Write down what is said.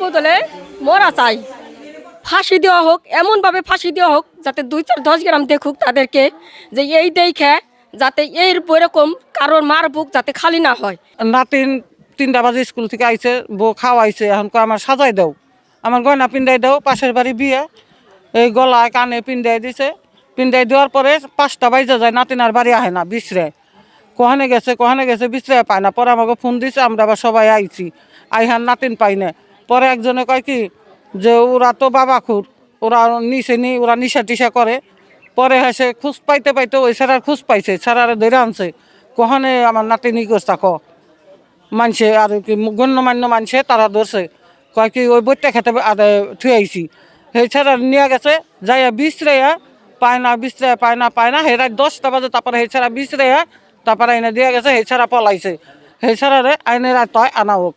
বদলে মরা চাই, ফাঁসি দেওয়া হোক, এমনভাবে ফাঁসি দেওয়া হোক যাতে 2-4-10 গ্রাম দেখুক তাদেরকে, যে এই দেখে যাতে এই এরকম কারোর মার বুক যাতে খালি না হয়। নাতিন 3টা বাজে স্কুল থেকে আইছে, বউ খাওয়াইছে, এখন কয় আমার সাজাই দাও, আমার গয়না পিন্দাই দাও, পাশের বাড়ি বিয়ে, এই গলায় কানে পিন্দাই দিছে। পিন্দাই দেওয়ার পরে 5টা বাজে যায়, নাতিনার বাড়ি আহে না, বিশ্রে কখনে গেছে বিশ্রে পায় না। পরে আমাকে ফোন দিছে, আমরা আবার সবাই আইছি, আইহান নাতিন পাই না। পরে একজনে কয় কি যে ওরা তো বাবা খুর, ওরা নিচে নি, ওরা নিশা টিশা করে। পরে হেসে খুঁজ পাইতে পাইতে ওই স্যারার খুঁজ পাইছে, স্যারারে ধরে আনছে, কখনে আমার নাতিনি করছে ক মানছে আর কি গণ্যমান্য মানছে, তারা ধরছে, কয় কি ওই বইটা খেতে থুয়ে আইছি। সেই ছাড়া নিয়ে গেছে, যাইয়া বিশ্রাইয়া পায় না, বিশ্রাইয়া পায় না। সেই রাত 10টা বাজে তারপরে সেই ছাড়া বিশ্রাইয়া তারপরে আইনে দিয়ে গেছে, সেই ছাড়া পলাইছে। সেই ছাড়ারে আইনের রাত আনা হোক।